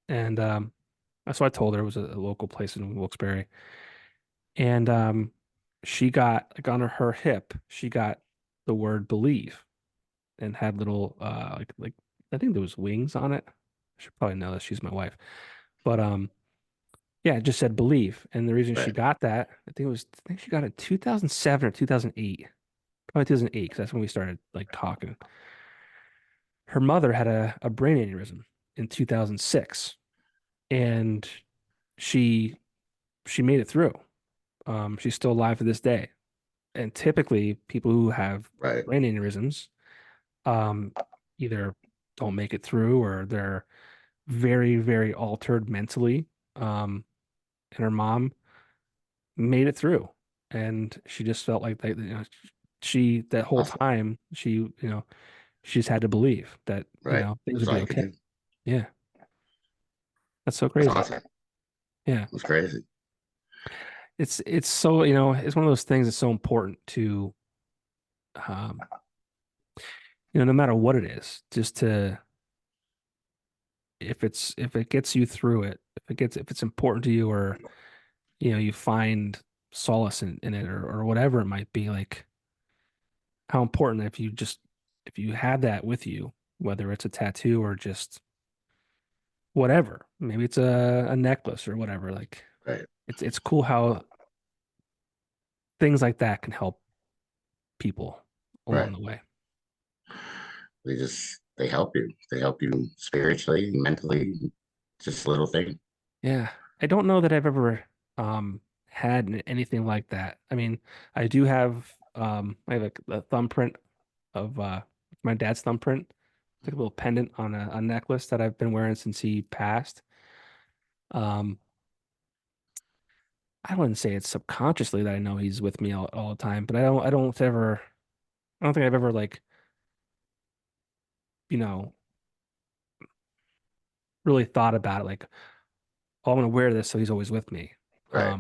and so I told her it was a local place in Wilkes-Barre, and she got like on her hip, she got the word believe and had little like I think there was wings on it. I should probably know that she's my wife, but yeah, it just said believe. And the reason she right, got that, I think she got it 2007 or 2008. Probably 2008, because that's when we started like talking. Her mother had a brain aneurysm in 2006, and she she made it through. She's still alive to this day. And typically, people who have right, brain aneurysms um, either don't make it through or they're very, very altered mentally. And her mom made it through, and she just felt like she that whole awesome, time she just had to believe that right. things That's would all be you could okay. do. Yeah, that's so That's crazy. awesome. Yeah, That's crazy. it's so it's one of those things that's so important to um no matter what it is, just to if it gets you through it, if it's important to you, or you find solace in it, or whatever it might be, like how important if you have that with you, whether it's a tattoo or just whatever, maybe it's a necklace or whatever, like Right, it's cool how things like that can help people along right. the way. They help you. They help you spiritually, mentally, just little thing. Yeah. I don't know that I've ever had anything like that. I mean, I have a thumbprint of my dad's thumbprint. It's like a little pendant on a necklace that I've been wearing since he passed. Um, I wouldn't say it's subconsciously that I know he's with me all the time, but I don't think I've ever like, you know, really thought about it like, oh, I'm gonna wear this so he's always with me. Right,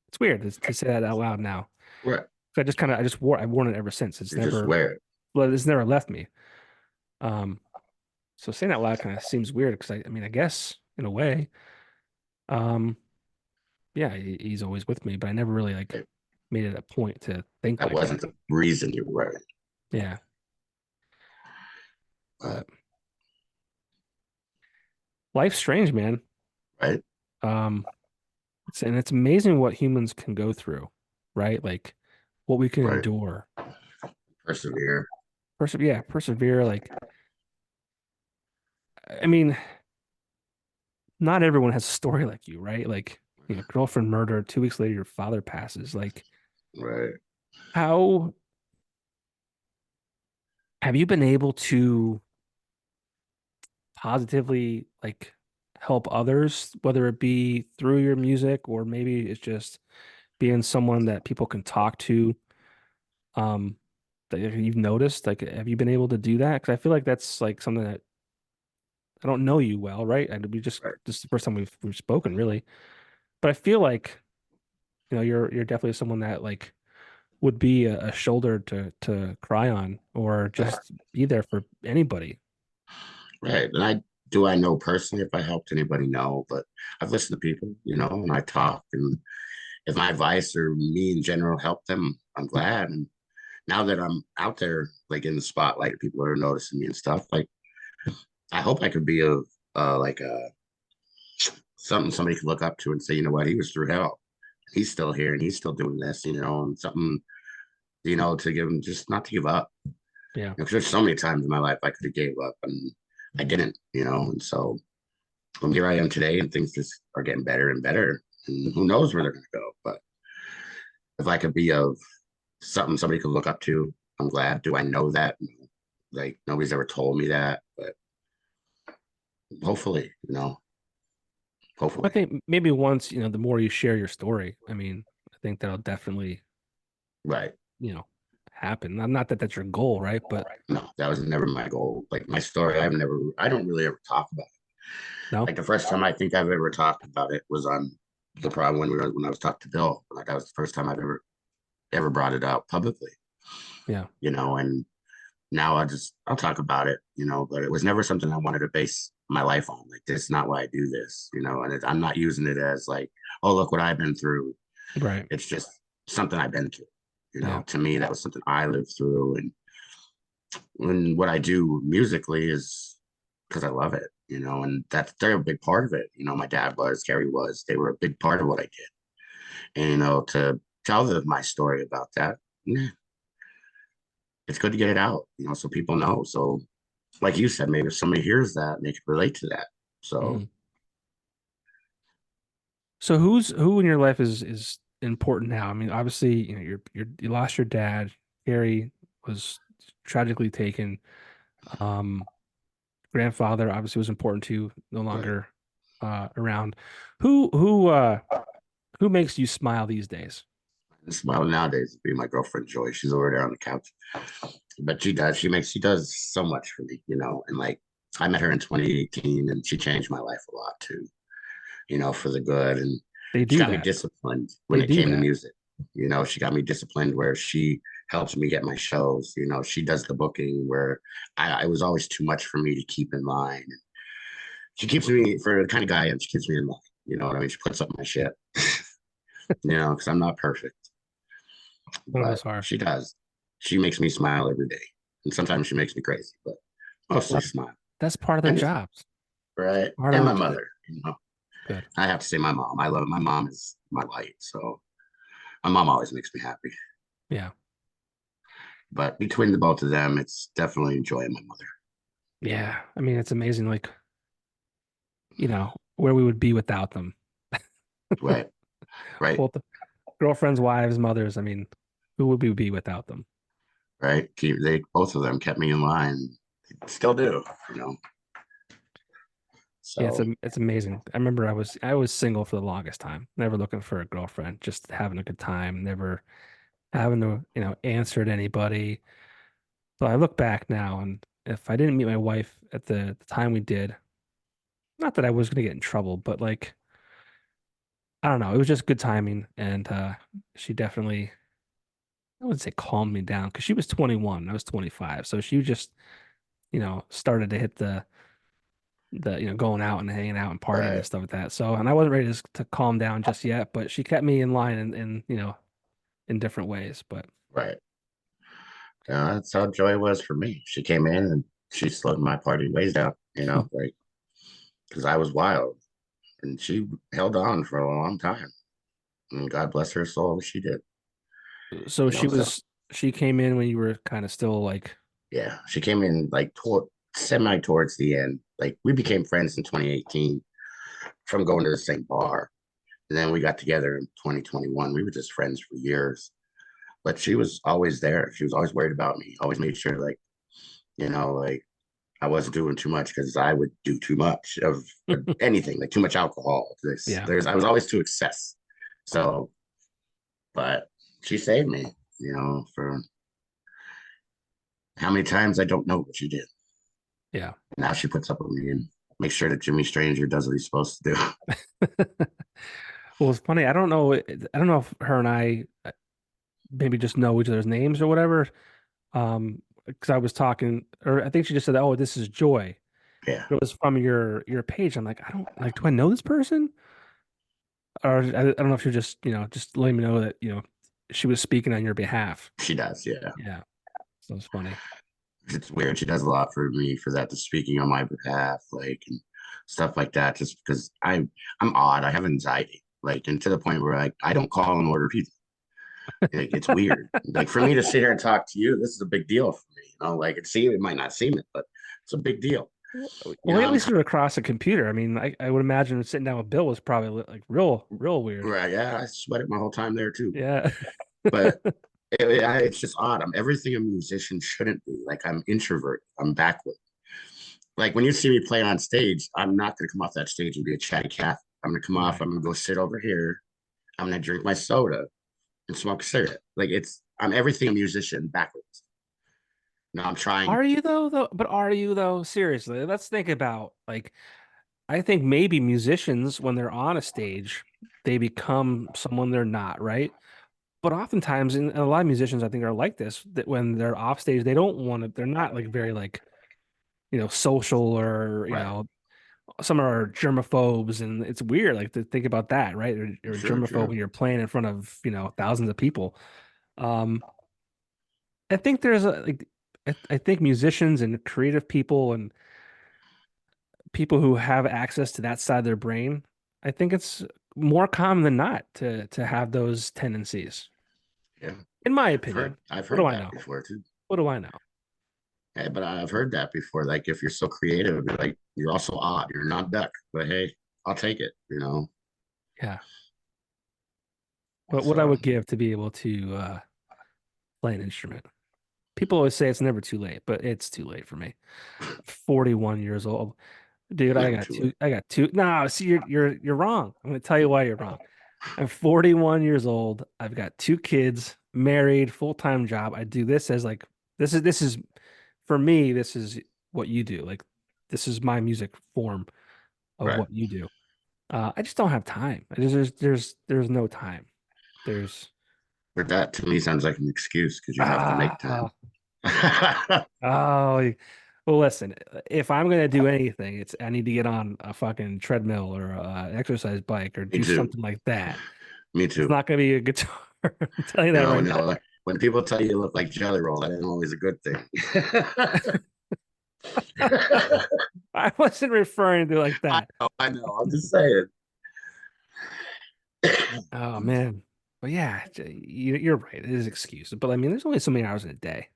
It's weird to say that out loud now. right. So I've worn it ever since. You just wear it. Well, it's never left me. Um, so saying that out loud kind of seems weird because I mean, I guess in a way, um, yeah, he's always with me, but I never really like Right. made it a point to think That like that. wasn't the reason you were it. Yeah, But, but life's strange, man. right, Um, it's amazing what humans can go through, right? Like what we can right. endure. Persevere. Persevere. Like, I mean, not everyone has a story like you, right? Like, girlfriend murder, 2 weeks later, your father passes. Like, Right. how have you been able to positively like help others, whether it be through your music or maybe it's just being someone that people can talk to, um, that you've noticed? Like, have you been able to do that? Because I feel like that's like something that I don't know you well, right? And we just Right. this is the first time we've spoken really, but I feel like you're definitely someone that like would be a shoulder to cry on or Right. just be there for anybody. Right. And I know personally if I helped anybody? No, but I've listened to people, and I talk, and if my advice or me in general helped them, I'm glad. And now that I'm out there, like in the spotlight, people are noticing me and stuff. Like I hope I could be a like a something somebody could look up to and say, you know what, he was through hell. He's still here and he's still doing this, and something, to give him just not to give up. Yeah. Because there's so many times in my life I could have gave up and I didn't, and so here I am today and things just are getting better and better. And who knows where they're gonna go. But if I could be of something somebody could look up to, I'm glad. Do I know that? No. Like nobody's ever told me that, but hopefully, I hopefully. think maybe once, the more you share your story, I mean, I think that'll definitely, Right. you know, happen. Not that that's your goal, right? But No, that was never my goal. Like my story, I don't really ever talk about it. no, Like the first time I think I've ever talked about it was on the problem when I was talking to Bill. Like that was the first time I've ever brought it out publicly, yeah, and now I'll talk about it, but it was never something I wanted to base my life on. Like this is not why I do this, and I'm not using it as like, oh, look what I've been through. right, It's just something I've been through. yeah. To me, that was something I lived through. And what I do musically is because I love it, and they're a big part of it. My dad was, Gary was, they were a big part of what I did. And, to tell them my story about that, yeah, it's good to get it out, so people know. So, like you said, maybe if somebody hears that and they can relate to that. So, Mhm. So who in your life is important now? I mean, obviously, you lost your dad. Gary was tragically taken. Um, Grandfather obviously was important to you, no right. longer around. Who makes you smile these days? And smile nowadays would be my girlfriend Joy. She's over there on the couch, but she does so much for me, and like I met her in 2018 and she changed my life a lot too, for the good. And They she do got me that. disciplined when They it do came to that. music. She got me disciplined where she helps me get my shows. She does the booking where it was always too much for me to keep in line. She keeps me, for the kind of guy I am, she keeps me in line. You know what I mean? She puts up my shit, because I'm not perfect, None of but us are. she does. She makes me smile every day. And sometimes she makes me crazy, but mostly Well, smile. that's part of their And jobs. right. Part of And their my job. mother. Good. I have to say my mom. I love it. My mom is my light. So my mom always makes me happy. Yeah. But between the both of them, it's definitely enjoying my mother. Yeah. I mean, it's amazing, like, where we would be without them. Right. Right. Both the girlfriends, wives, mothers. I mean, who would we be without them? Right. They both of them kept me in line. Still do, you know. Yeah, So it's amazing. I remember I was single for the longest time, never looking for a girlfriend, just having a good time, never having to, answer to anybody. But I look back now, and if I didn't meet my wife at the time we did, not that I was gonna get in trouble, but like I don't know, it was just good timing, and she definitely, I wouldn't say calmed me down because she was 21, I was 25, so she just, started to hit the going out and hanging out and partying and right, stuff like that. So, and I wasn't ready to calm down just yet, but she kept me in line in different ways. But right. That's how Joy was for me. She came in and she slowed my party ways down, like because I was wild. And she held on for a long time. And God bless her soul, she did. so So she came in when you were kind of still like, yeah, she came in like semi towards the end. Like we became friends in 2018, from going to the same bar. And then we got together in 2021. We were just friends for years. But she was always there. She was always worried about me. Always made sure, like, like I wasn't doing too much because I would do too much of anything, like too much alcohol. Yeah. I was always to excess. So, but she saved me, for how many times I don't know what she did. Yeah. Now she puts up with me and makes sure that Jimmy Stranger does what he's supposed to do. Well, it's funny. I don't know if her and I maybe just know each other's names or whatever. Because I was talking, or I think she just said, "Oh, this is Joy." Yeah, But it was from your page. I'm like, I don't like. Do I know this person? Or I don't know if you're just letting me know that she was speaking on your behalf. she does. Yeah, Yeah, so it's funny. it's weird. She does a lot for me for that, to speaking on my behalf, like and stuff like that. Just because I'm odd. I have anxiety, like, and to the point where like I don't call and order pizza. Like, it's weird. Like for me to sit here and talk to you, this is a big deal for me. Like it might not seem it, but it's a big deal. Well, at I'm least you're across a computer. I mean, I would imagine sitting down with Bill was probably like real weird. right. Yeah, I sweated my whole time there too. Yeah. But it's just odd. I'm everything a musician shouldn't be. Like I'm introvert. I'm backward. Like when you see me play on stage, I'm not going to come off that stage and be a chatty cat. I'm going to come off. Right. I'm going to go sit over here. I'm going to drink my soda and smoke a cigarette. Like I'm everything a musician backwards. No, I'm trying. Are you though? But are you though? Seriously, let's think about like I think maybe musicians when they're on a stage, they become someone they're not, right? But oftentimes, and a lot of musicians I think are like this, that when they're off stage, they don't want to, they're not like very like, social or, Right. some are germaphobes and it's weird like to think about that, right? Or Sure, germaphobe sure. when you're playing in front of, thousands of people. Um, I think there's a like I think musicians and creative people and people who have access to that side of their brain, I think it's more common than not to have those tendencies, Yeah. in my I've heard opinion. I've What do heard I that know? before too. What do I know? Yeah, but I've heard that before. Like if you're so creative, you're also odd. You're not duck, but hey, I'll take it. Yeah. What I So would give to be able to play an instrument. People always say it's never too late, but it's too late for me. 41 years old. Dude, I never got too two. late. I got two. No, see, you're wrong. I'm gonna tell you why you're wrong. I'm 41 years old. I've got two kids, married, full-time job. I do this as like this is for me, this is what you do. Like this is my music form of Right. what you do. I just don't have time. There's no time. There's But that to me sounds like an excuse because you have to make ah time. oh well listen, if I'm gonna do anything, it's I need to get on a fucking treadmill or a exercise bike or Me do too. something like that. Me It's too. not gonna be a guitar. I'm telling you that right now. Like, when people tell you look like Jelly Roll, that isn't always a good thing. I wasn't referring to like that. I know. I'm just saying. Oh man. But yeah, you're right. It is excuse. But I mean, there's only so many hours in a day.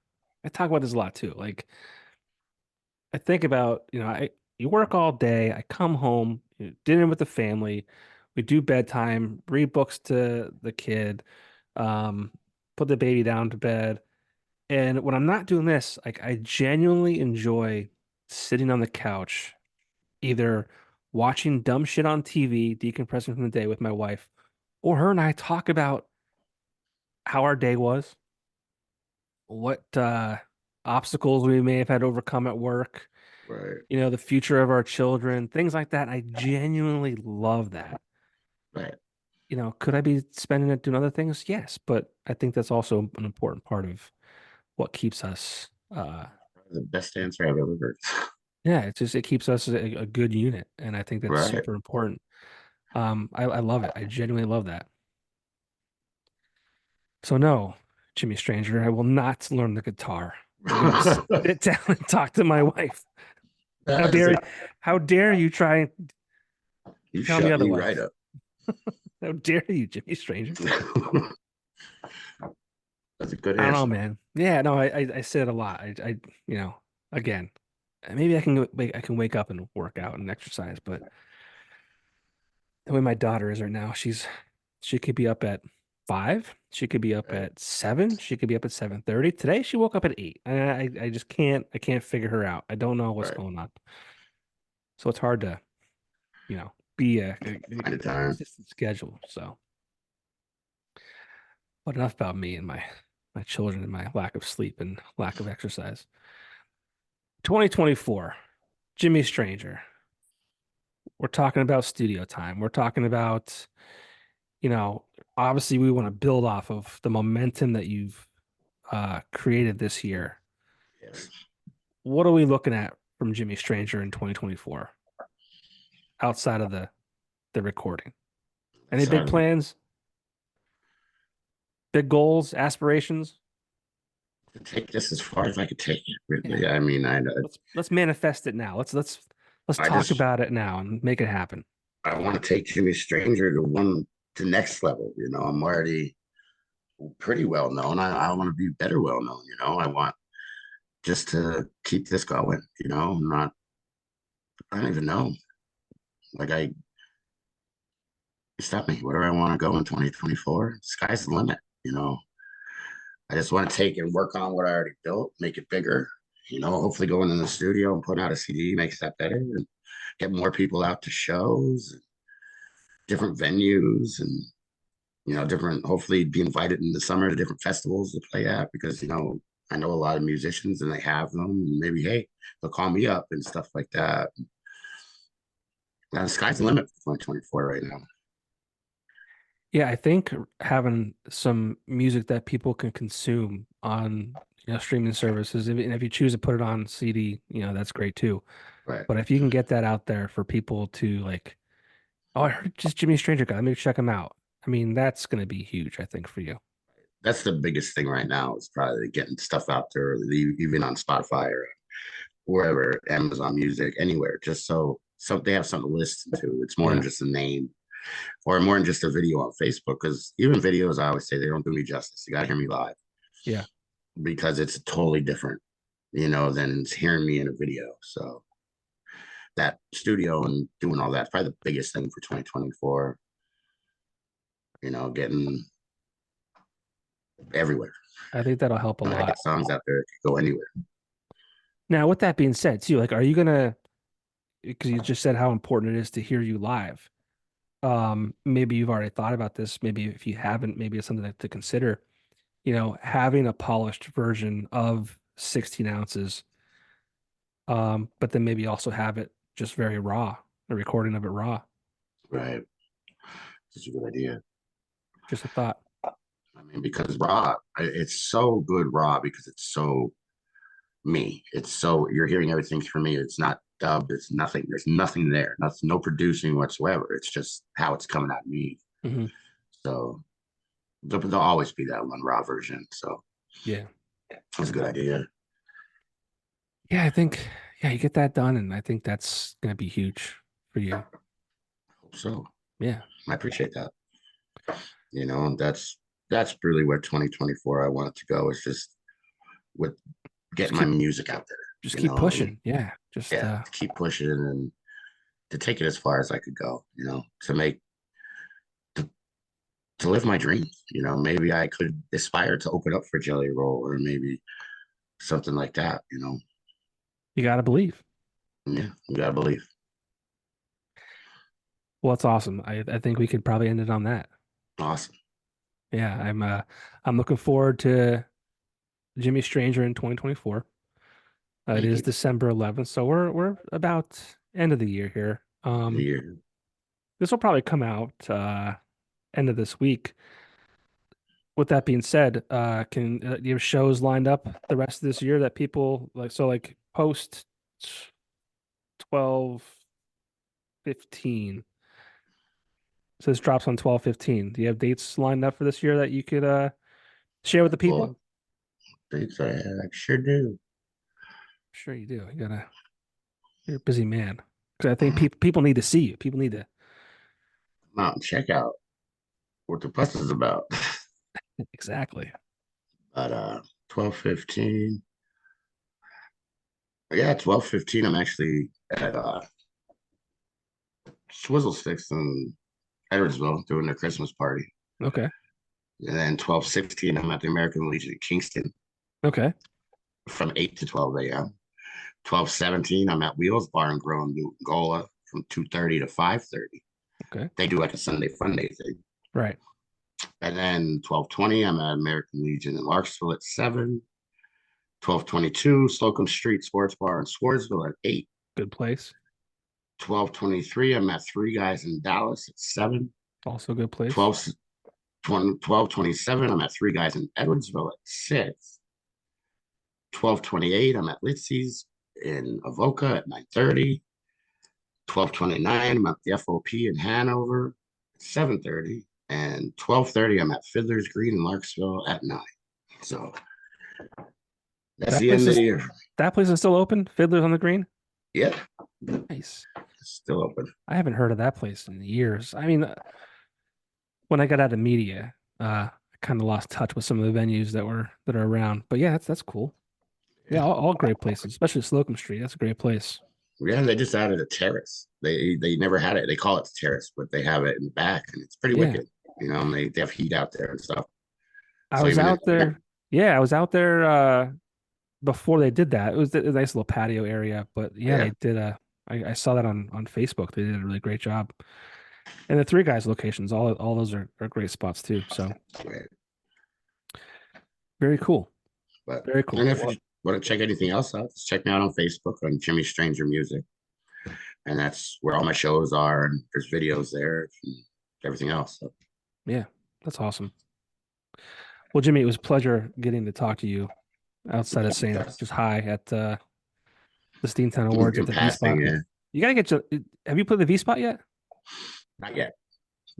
I talk about this a lot too. Like I think about, I you work all day. I come home, dinner with the family. We do bedtime, read books to the kid, um, put the baby down to bed. And when I'm not doing this, like I genuinely enjoy sitting on the couch, either watching dumb shit on TV, decompressing from the day with my wife, or her and I talk about how our day was, what obstacles we may have had to overcome at work, Right. the future of our children, things like that. I genuinely love that. Right. Could I be spending it doing other things? Yes, but I think that's also an important part of what keeps us The best answer I've ever heard. yeah, it keeps us a good unit, and I think that's Right. super important. I love it. I genuinely love that. So no, Jimmy Stranger, I will not learn the guitar. I'm gonna sit down and talk to my wife. How That's dare a, how dare you try and you tell me shut me right otherwise? up. How dare you, Jimmy Stranger? That's a good I don't know, answer. man. Yeah, no, I say it a lot. You know, again, maybe I can wake up and work out and exercise, but the way my daughter is right now, she could be up at 5, she could be up Right, at 7, she could be up at 7:30. Today she woke up at 8. And I just can't figure her out. I don't know what's right. going on. So it's hard to, be Find a a time. consistent schedule. So, but enough about me and my children and my lack of sleep and lack of exercise. 2024, Jimmy Stranger. We're talking about studio time. We're talking about, you know, obviously we want to build off of the momentum that you've created this year. Yes. What are we looking at from Jimmy Stranger in 2024 outside of the recording? Any big So plans, big goals, aspirations? to take this as far as I could take it, Yeah, really. I mean, let's manifest it now. Let's I talk just about it now and make it happen. I want to take Jimmy Stranger to next level. You know, I'm already pretty well known. I want to be better well known. You know, I want just to keep this going. You know, I don't even know. Like stop me. Where do I want to go in 2024? Sky's the limit. You know, I just want to take and work on what I already built, make it bigger. You know, hopefully going in the studio and putting out a CD makes that better, and get more people out to shows, different venues, and different. Hopefully, be invited in the summer to different festivals to play at because I know a lot of musicians and they have them. And maybe hey, they'll call me up and stuff like that. Now, the sky's the limit for 2024 right now. Yeah, I think having some music that people can consume on, streaming services, and if you choose to put it on CD, that's great too. Right. But if you can get that out there for people to like, oh, I heard just Jimmy Stranger guy, let me check him out. I mean, that's going to be huge, I think, for you. That's the biggest thing right now is probably getting stuff out there, even on Spotify or wherever, Amazon Music, anywhere, just so they have something to listen to. It's more than Yeah, just a name or more than just a video on Facebook. Because even videos, I always say they don't do me justice. You got to hear me live yeah. because it's totally different, than hearing me in a video. So that studio and doing all that's probably the biggest thing for 2024. Getting everywhere. I think that'll help a I lot. get songs out there that could go anywhere. Now, with that being said, too, like, are you gonna, because you just said how important it is to hear you live. Maybe you've already thought about this. Maybe if you haven't, maybe it's something to consider. Having a polished version of 16 ounces, but then maybe also have it just very raw, a recording of it raw. Right. It's a good idea. Just a thought. I mean, because raw, it's so good raw because it's so me. It's so you're hearing everything from me. It's not dubbed. It's nothing. There's nothing there. Nothing. No producing whatsoever. It's just how it's coming at me. Hmm. So there'll always be that one raw version. So Yeah. that's a good idea. Yeah, I think, yeah, you get that done, and I think that's gonna be huge for you. So Yeah. I appreciate that. That's really where 2024 I want it to go. Is just with Just getting my keep music out there. just keep pushing. Yeah. Just Yeah, to keep pushing and to take it as far as I could go. To, to live my dreams. Maybe I could aspire to open up for Jelly Roll or maybe something like that. you gotta believe. Yeah, you gotta believe. Well, it's awesome. I think we could probably end it on that. Awesome. Yeah, I'm looking forward to Jimmy Stranger in 2024. It Thank is you. December 11th, so we're about end of the year here. You're This will probably come out end of this week. With that being said, can do you have shows lined up the rest of this year that people like? So like post 12/15. So this drops on 12/15. Do you have dates lined up for this year that you could share with the people? well, thanks. I sure do. Sure you do. You're a busy man. Because I think people need to see you. People need to. Come out and check out what the fuss is about. Exactly. But 12:15. Yeah, 12:15. I'm actually at Swizzle Sticks in Edwardsville doing their Christmas party. Okay. And then 12:16, I'm at the American Legion in Kingston Okay. from 8 to 12 a.m. 12:17, I'm at Wheels Bar and Grill in New Angola from 2:30 to 5:30. Okay. They do like a Sunday fun day thing. Right. And then 12:20, I'm at American Legion in Larksville at 7. 12:22, Slocum Street Sports Bar in Swartsville at 8. Good place. 12:23, I'm at Three Guys in Dallas at 7. Also good place. 12:27, I'm at Three Guys in Edwardsville at 6. 12:28, I'm at Litzy's in Avoca at 9:30. 12:29, I'm at the FOP in Hanover at 7:30. And 12:30, I'm at Fiddler's Green in Larksville at 9. So that's That the place end of is the year. that place is still open? Fiddler's on the Green? Yeah, Nice. it's still open. I haven't heard of that place in years. I mean, when I got out of media, I kind of lost touch with some of the venues that are around. But yeah, that's cool. Yeah, Yeah. all great places, especially Slocum Street. That's a great place. Yeah, they just added a terrace. They never had it. They call it the terrace, but they have it in the back, and it's pretty Yeah. wicked. And they have heat out there and stuff. I So was even in out there. Yeah, I was out there before they did that. It was a nice little patio area, but yeah, yeah, they did I saw that on Facebook. They did a really great job. And the Three Guys locations, all those are great spots too. So right. very cool. But Very and cool. if Well, you want to check anything else out, just check me out on Facebook on Jimmy Stranger Music, and that's where all my shows are, and there's videos there and everything else. So yeah, that's awesome. Well, Jimmy, it was a pleasure getting to talk to you outside of saying that's just hi at the Steamtown Awards at in the V passing. Spot. Yeah, You gotta get your. Have you played the V Spot yet? not yet.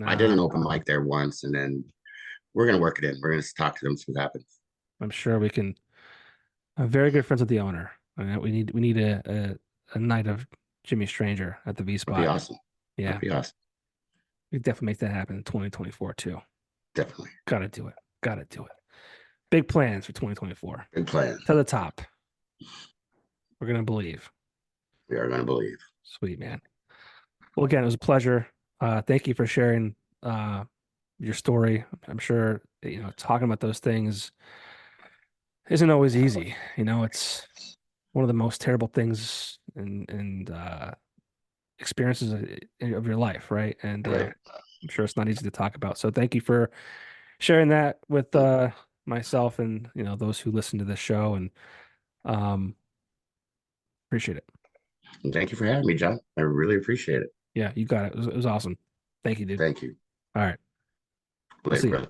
I did Nah, an open mic there once, and then we're gonna work it in. We're gonna talk to them, see what happens. I'm sure we can. I'm very good friends with the owner. We need a night of Jimmy Stranger at the V That'd be Spot. awesome. That'd Yeah, be awesome. we definitely make that happen in 2024 too. Definitely. Gotta do it. Gotta do it. Big plans for 2024. Good plan. To the top. We're gonna believe. We are gonna believe. Sweet man. Well, again, it was a pleasure. Thank you for sharing your story. I'm sure talking about those things isn't always easy. It's one of the most terrible things and experiences of your life, right? And Right. I'm sure it's not easy to talk about. So thank you for sharing that with myself and those who listen to this show, and um, appreciate it. And thank you for having me, John. I really appreciate it. Yeah, you got it. It was awesome. Thank you, dude. Thank you. All right. We'll Later, see you. brother.